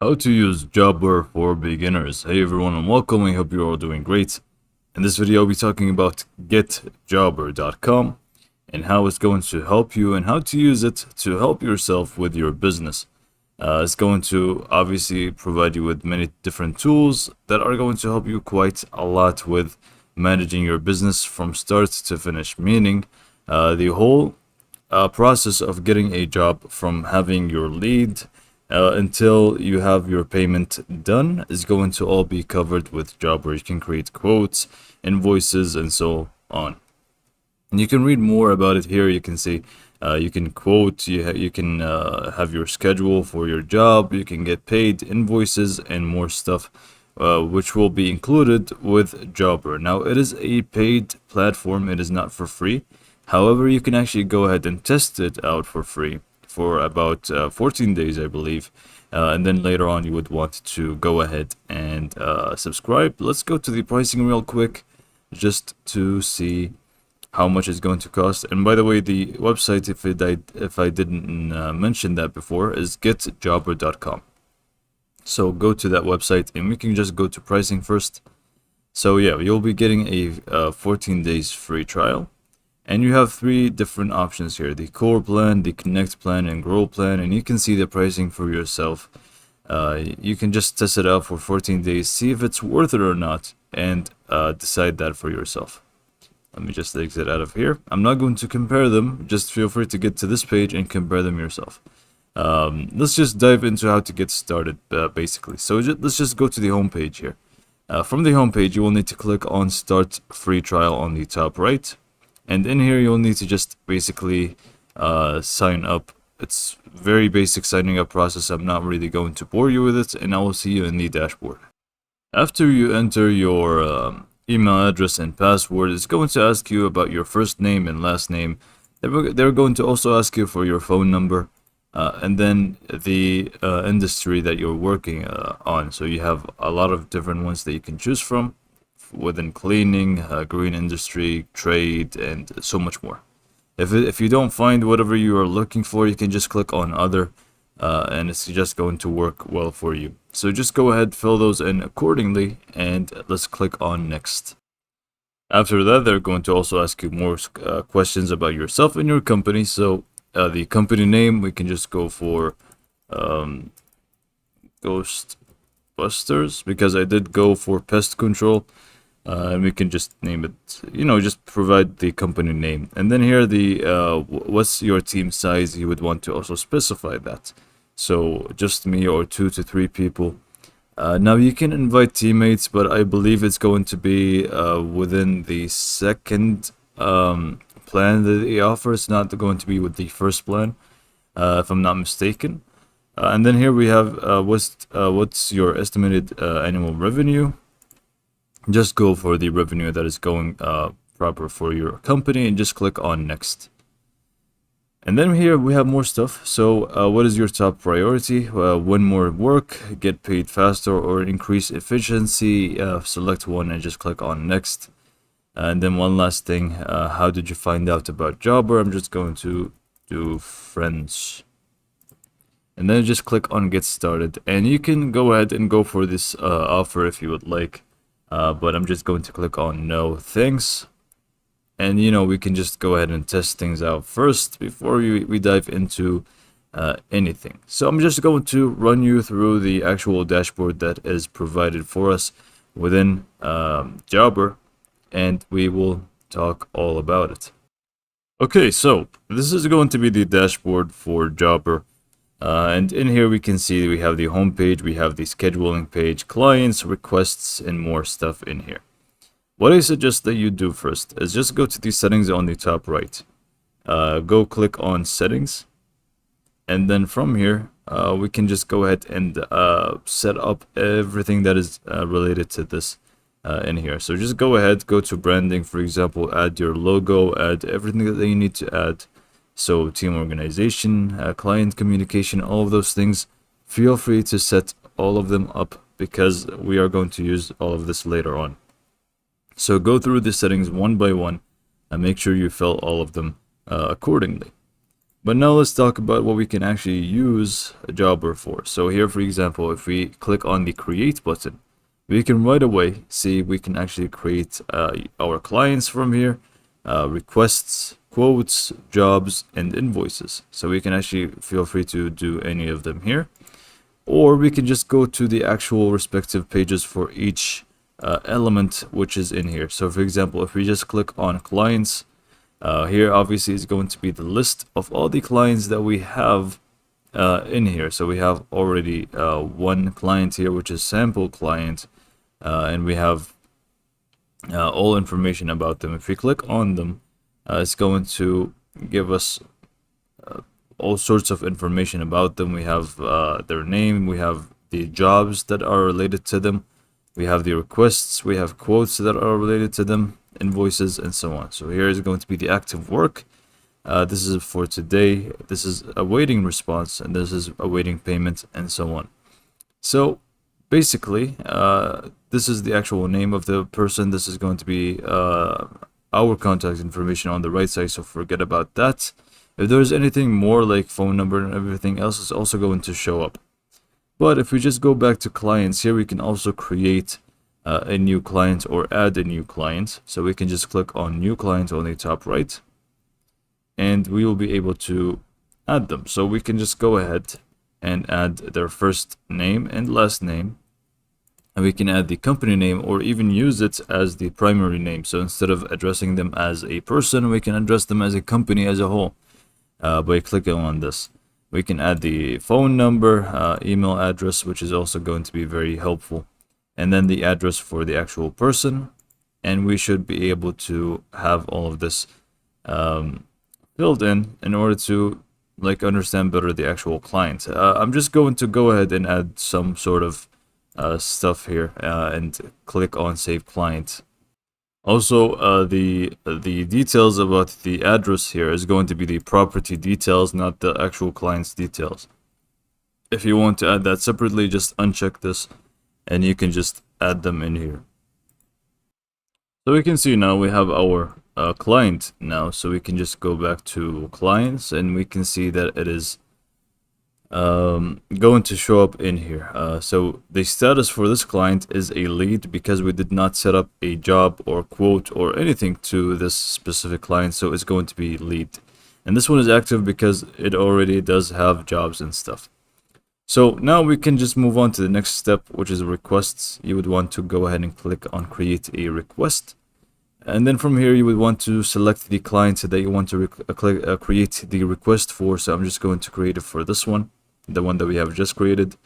How to use Jobber for beginners. Hey everyone and welcome, I hope you're all doing great. In this video I'll be talking about getjobber.com and how it's going to help you and how to use it to help yourself with your business. It's going to obviously provide you with many different tools that are going to help you quite a lot with managing your business from start to finish, meaning the whole process of getting a job from having your lead until you have your payment done is going to all be covered with Job, where you can create quotes, invoices, and so on. And you can read more about it here. You can see, you can quote, you can have your schedule for your job, you can get paid, invoices, and more stuff, which will be included with Jobber. Now, it is a paid platform, it is not for free. However, you can actually go ahead and test it out for free for about 14 days, I believe. And then later on, you would want to go ahead and subscribe. Let's go to the pricing real quick just to see how much it's going to cost. And by the way, the website, if I didn't mention that before, is getjobber.com. So go to that website and we can just go to pricing first. So yeah, you'll be getting a 14 days free trial. And you have three different options here: the core plan, the connect plan, and grow plan. And you can see the pricing for yourself. You can just test it out for 14 days, see if it's worth it or not, and decide that for yourself. Let me just exit out of here. I'm not going to compare them. Just feel free to get to this page and compare them yourself. Let's just dive into how to get started, basically. So let's just go to the home page here. From the home page, you will need to click on Start Free Trial on the top right. And in here, you'll need to just basically sign up. It's very basic signing up process. I'm not really going to bore you with it, and I will see you in the dashboard. After you enter your email address and password, it's going to ask you about your first name and last name. They're going to also ask you for your phone number and then the industry that you're working on. So you have a lot of different ones that you can choose from within cleaning, green industry, trade, and so much more. If you don't find whatever you are looking for, you can just click on other, and it's just going to work well for you. So just go ahead, fill those in accordingly, and let's click on next. After that, they're going to also ask you more questions about yourself and your company. So the company name, we can just go for Ghostbusters, because I did go for pest control. And we can just name it, just provide the company name. And then here, what's your team size? You would want to also specify that. So just me or 2 to 3 people. Now you can invite teammates, but I believe it's going to be within the second plan that they offer. It's not going to be with the first plan, if I'm not mistaken. And then here we have what's your estimated annual revenue. Just go for the revenue that is going proper for your company and just click on next. And then here we have more stuff. So what is your top priority? Win more work, get paid faster, or increase efficiency. Select one and just click on next. And then one last thing, how did you find out about Jobber? I'm just going to do friends. And then just click on get started. And you can go ahead and go for this offer if you would like. But I'm just going to click on no thanks. And we can just go ahead and test things out first before we dive into anything. So I'm just going to run you through the actual dashboard that is provided for us within Jobber, and we will talk all about it. Okay, so this is going to be the dashboard for Jobber. And in here we can see we have the home page, we have the scheduling page, clients, requests, and more stuff in here. What I suggest that you do first is just go to the settings on the top right. Go click on settings. And then from here, we can just go ahead and set up everything that is related to this in here. So just go ahead, go to branding, for example, add your logo, add everything that you need to add. So team organization, client communication, all of those things, feel free to set all of them up because we are going to use all of this later on. So go through the settings one by one and make sure you fill all of them accordingly. But now let's talk about what we can actually use a jobber for. So here, for example, if we click on the create button, we can right away see we can actually create our clients from here, requests, quotes, jobs, and invoices. So we can actually feel free to do any of them here. Or we can just go to the actual respective pages for each element which is in here. So for example, if we just click on clients, here obviously is going to be the list of all the clients that we have in here. So we have already one client here, which is sample client, and we have all information about them. If we click on them, it's going to give us all sorts of information about them. We have their name, we have the jobs that are related to them, we have the requests, we have quotes that are related to them, invoices, and so on. So here is going to be the active work. This is for today, this is awaiting response, and this is awaiting payment, and so on. So basically, this is the actual name of the person. This is going to be our contact information on the right side, so forget about that. If there's anything more like phone number and everything else, is also going to show up. But if we just go back to clients here, we can also create a new client or add a new client. So we can just click on new client on the top right, and we will be able to add them. So we can just go ahead and add their first name and last name, and we can add the company name or even use it as the primary name. So instead of addressing them as a person, we can address them as a company as a whole by clicking on this. We can add the phone number, email address, which is also going to be very helpful, and then the address for the actual person, and we should be able to have all of this filled in order to like understand better the actual client. I'm just going to go ahead and add some sort of stuff here and click on save client. Also, the details about the address here is going to be the property details, not the actual client's details. If you want to add that separately, just uncheck this and you can just add them in here. So we can see now we have our client now, so we can just go back to clients and we can see that it is going to show up in here. So the status for this client is a lead because we did not set up a job or quote or anything to this specific client, so it's going to be lead. And this one is active because it already does have jobs and stuff. So now we can just move on to the next step, which is requests. You would want to go ahead and click on create a request. And then from here, you would want to select the client that you want to create the request for. So I'm just going to create it for this one, the one that we have just created.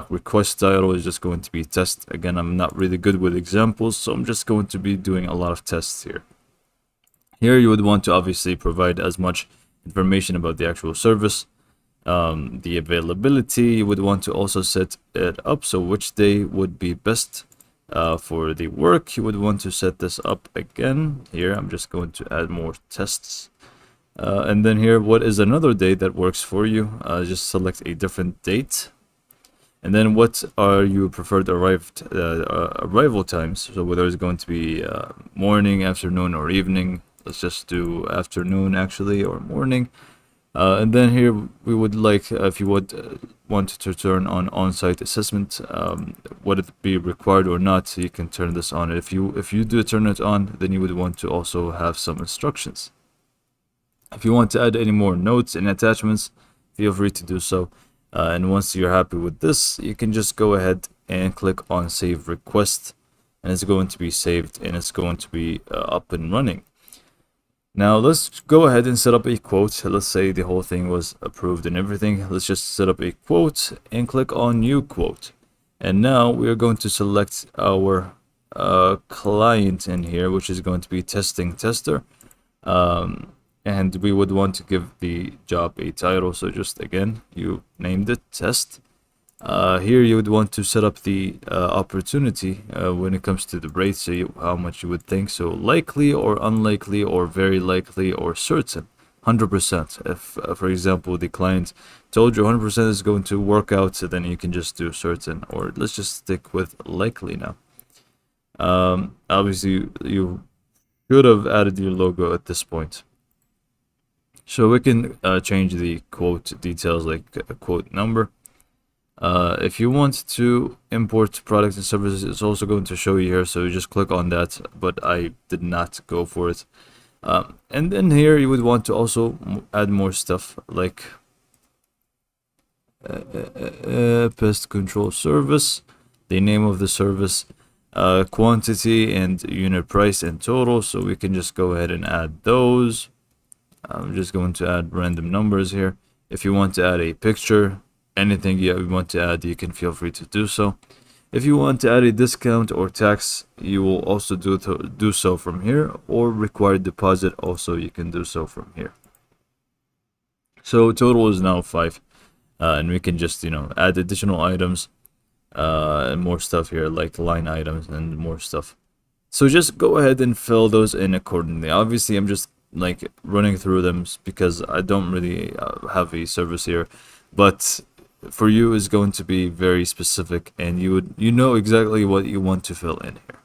Request title is just going to be test. Again, I'm not really good with examples, so I'm just going to be doing a lot of tests here. Here you would want to obviously provide as much information about the actual service. The availability, you would want to also set it up, so which day would be best for the work. You would want to set this up again. Here I'm just going to add more tests. And then here, what is another date that works for you? Just select a different date. And then what are your preferred arrival times? So whether it's going to be morning, afternoon, or evening. Let's just do afternoon actually, or morning. And then here we would like, if you would want to turn on-site assessment, would it be required or not? So you can turn this on. If you do turn it on, then you would want to also have some instructions. If you want to add any more notes and attachments, feel free to do so. And once you're happy with this, you can just go ahead and click on save request, and it's going to be saved and it's going to be up and running. Now let's go ahead and set up a quote. Let's say the whole thing was approved and everything. Let's just set up a quote and click on new quote. And now we are going to select our client in here, which is going to be testing tester. And we would want to give the job a title. So just again, you named it test. Here you would want to set up the opportunity when it comes to the rate, so how much you would think. So likely or unlikely or very likely or certain, 100%. If, for example, the client told you 100% is going to work out, so then you can just do certain, or let's just stick with likely now. Obviously, you should have added your logo at this point. So we can change the quote details, like a quote number. If you want to import products and services, it's also going to show you here. So you just click on that, but I did not go for it. And then here you would want to also add more stuff like pest control service, the name of the service, quantity and unit price and total. So we can just go ahead and add those. I'm just going to add random numbers here. If you want to add a picture, anything you want to add, you can feel free to do so. If you want to add a discount or tax, you will also do so from here, or required deposit also you can do so from here. So total is now 5, and we can just add additional items and more stuff here, like line items and more stuff. So just go ahead and fill those in accordingly. Obviously I'm just like running through them because I don't really have a service here, but for you is going to be very specific, and you know exactly what you want to fill in here.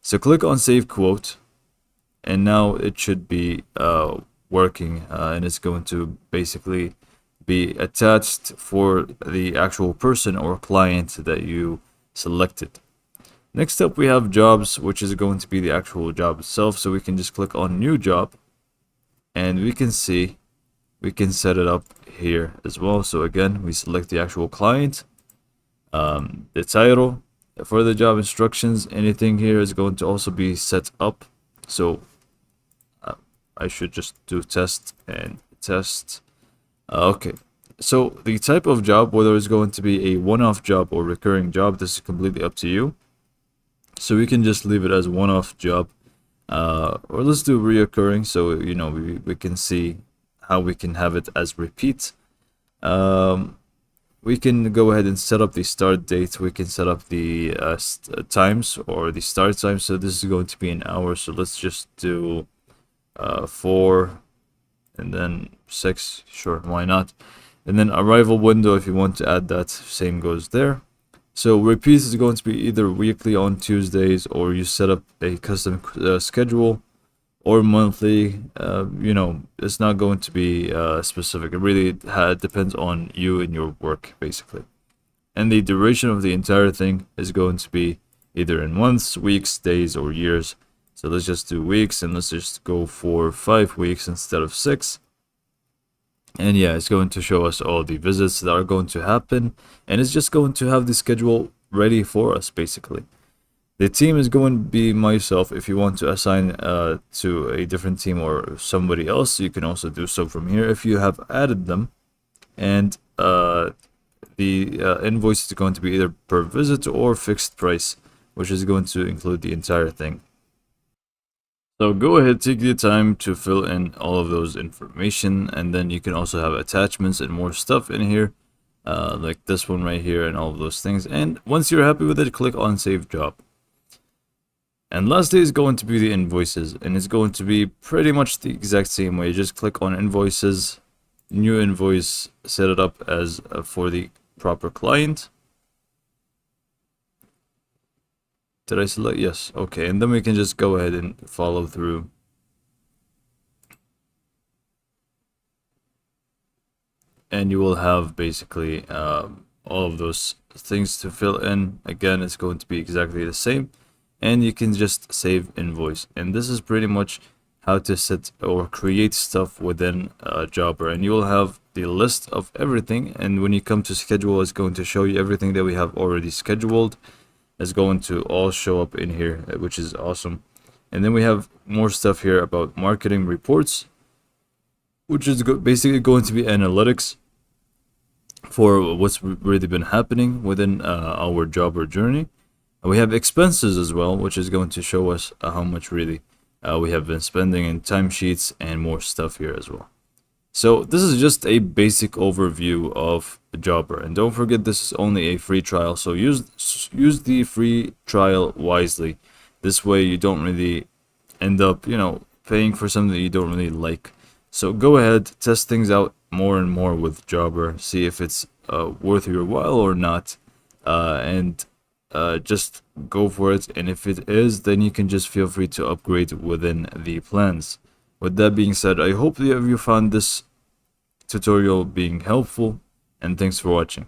So click on save quote, and now it should be working, and it's going to basically be attached for the actual person or client that you selected. Next up we have jobs, which is going to be the actual job itself. So we can just click on new job, and we can see we can set it up here as well. So again, we select the actual client, the title for the job, instructions, anything here is going to also be set up. So I should just do test and test. Okay, so the type of job, whether it's going to be a one-off job or recurring job, this is completely up to you. So we can just leave it as one-off job, or let's do reoccurring, so we can see how we can have it as repeat. We can go ahead and set up the start date. We can set up the times or the start time. So this is going to be an hour, so let's just do 4 and then 6. Sure, why not? And then arrival window, if you want to add that, same goes there. So repeats is going to be either weekly on Tuesdays, or you set up a custom schedule, or monthly. It's not going to be specific. It really depends on you and your work, basically. And the duration of the entire thing is going to be either in months, weeks, days, or years. So let's just do weeks, and let's just go for 5 weeks instead of 6. And yeah, it's going to show us all the visits that are going to happen, and it's just going to have the schedule ready for us, basically. The team is going to be myself. If you want to assign to a different team or somebody else, you can also do so from here if you have added them. And the invoice is going to be either per visit or fixed price, which is going to include the entire thing. So go ahead, take the time to fill in all of those information, and then you can also have attachments and more stuff in here, like this one right here and all of those things. And once you're happy with it, click on save job. And lastly is going to be the invoices, and it's going to be pretty much the exact same way. Just click on invoices, new invoice, set it up as for the proper client. Did I select? Yes. Okay, and then we can just go ahead and follow through. And you will have basically all of those things to fill in. Again, it's going to be exactly the same. And you can just save invoice. And this is pretty much how to set or create stuff within Jobber. And you will have the list of everything. And when you come to schedule, it's going to show you everything that we have already scheduled. Is going to all show up in here, which is awesome. And then we have more stuff here about marketing reports, which is basically going to be analytics for what's really been happening within our Jobber journey. And we have expenses as well, which is going to show us how much really we have been spending in timesheets and more stuff here as well. So this is just a basic overview of Jobber, and don't forget this is only a free trial, so use the free trial wisely. This way you don't really end up paying for something that you don't really like. So go ahead, test things out more and more with Jobber, see if it's worth your while or not, and just go for it. And if it is, then you can just feel free to upgrade within the plans. With that being said, I hope that you found this tutorial being helpful, and thanks for watching.